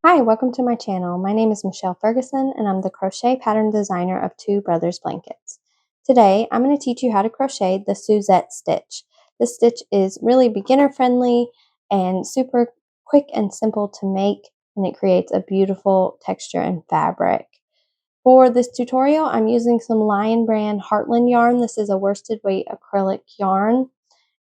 Hi, welcome to my channel. My name is Michelle Ferguson and I'm the crochet pattern designer of Two Brothers Blankets. Today, I'm going to teach you how to crochet the Suzette stitch. This stitch is really beginner friendly and super quick and simple to make, and it creates a beautiful texture and fabric. For this tutorial, I'm using some Lion Brand Heartland yarn. This is a worsted weight acrylic yarn.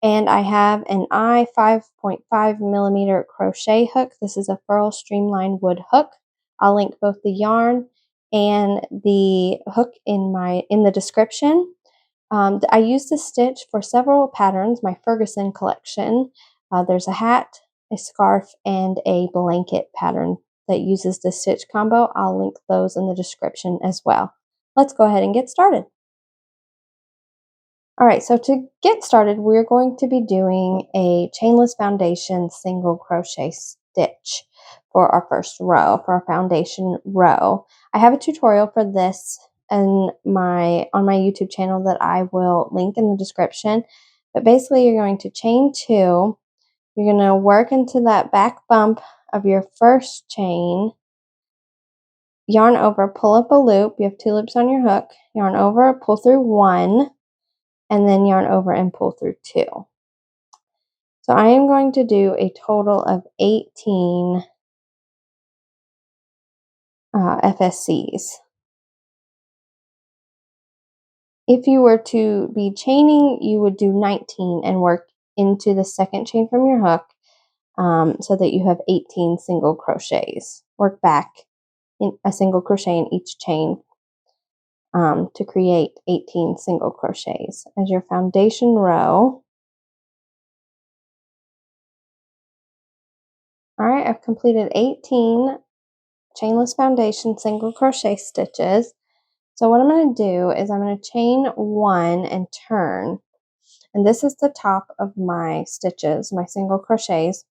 And I have an I 5.5 millimeter crochet hook. This is a furl streamlined wood hook. I'll link both the yarn and the hook in the description. I use this stitch for several patterns, my Ferguson collection. There's a hat, a scarf, and a blanket pattern that uses this stitch combo. I'll link those in the description as well. Let's go ahead and get started. All right, so to get started, we're going to be doing a chainless foundation single crochet stitch for our first row, for our foundation row. I have a tutorial for this on my YouTube channel that I will link in the description. But basically, you're going to chain two. You're going to work into that back bump of your first chain, yarn over, pull up a loop. You have two loops on your hook. Yarn over, pull through one, and then yarn over and pull through two. So I am going to do a total of 18 FSCs. If you were to be chaining, you would do 19 and work into the second chain from your hook so that you have 18 single crochets. Work back in a single crochet in each chain to create 18 single crochets as your foundation row. All right, I've completed 18 chainless foundation single crochet stitches. So what I'm going to do is I'm going to chain one and turn, and this is the top of my stitches, my single crochets.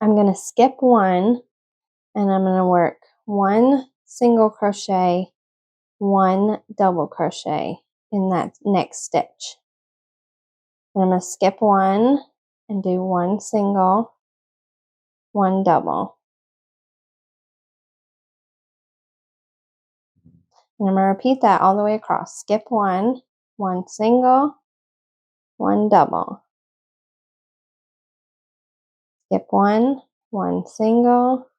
I'm going to skip one and I'm going to work one single crochet, one double crochet in that next stitch. And I'm going to skip one and do one single, one double. And I'm going to repeat that all the way across. Skip one, one single, one double. Skip one, one single,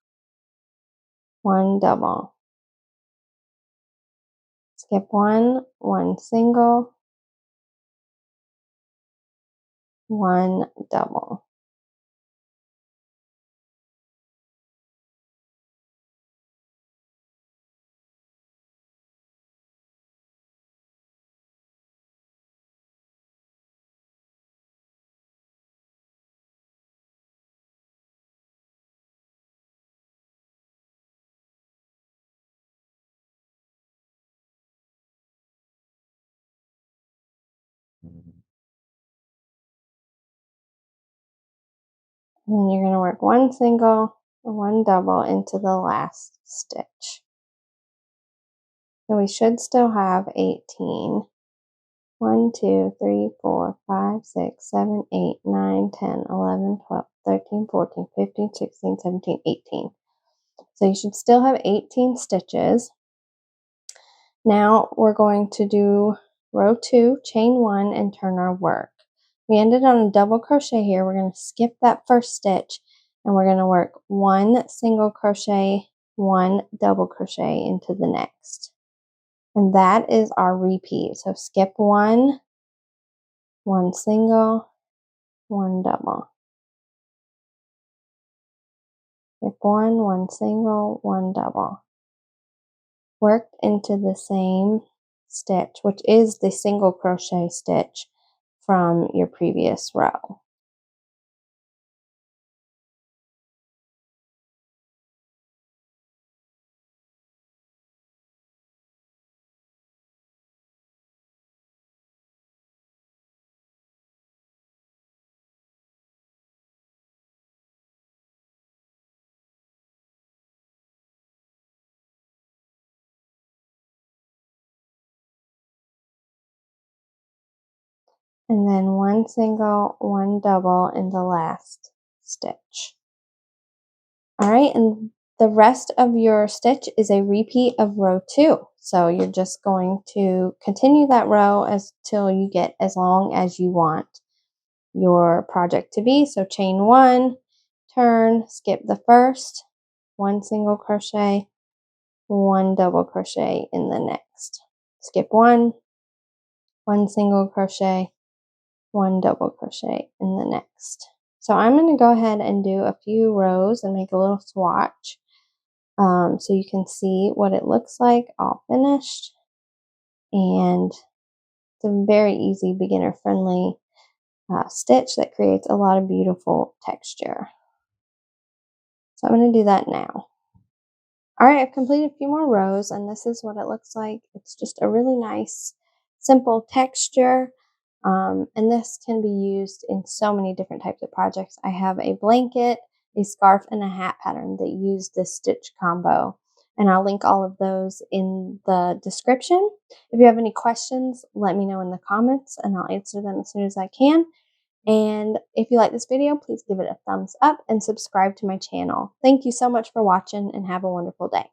one double. Skip one, one single, one double. And then you're going to work one single, one double into the last stitch. So we should still have 18. 1, 2, 3, 4, 5, 6, 7, 8, 9, 10, 11, 12, 13, 14, 15, 16, 17, 18. So you should still have 18 stitches. Now we're going to do row 2, chain 1, and turn our work. We ended on a double crochet here. We're going to skip that first stitch and we're going to work one single crochet, one double crochet into the next. And that is our repeat. So skip one, one single, one double. Skip one single, one double. Worked into the same stitch, which is the single crochet stitch from your previous row. And then one single, one double in the last stitch. All right, and the rest of your stitch is a repeat of row 2. So you're just going to continue that row till you get as long as you want your project to be. So chain 1, turn, skip the first, 1 single crochet, 1 double crochet in the next. Skip 1, 1 single crochet, 1 double crochet in the next. So I'm going to go ahead and do a few rows and make a little swatch so you can see what it looks like all finished. And it's a very easy beginner friendly stitch that creates a lot of beautiful texture. So I'm going to do that now. All right, I've completed a few more rows and this is what it looks like. It's just a really nice, simple texture. And this can be used in so many different types of projects. I have a blanket, a scarf, and a hat pattern that use this stitch combo. And I'll link all of those in the description. If you have any questions, let me know in the comments and I'll answer them as soon as I can. And if you like this video, please give it a thumbs up and subscribe to my channel. Thank you so much for watching and have a wonderful day.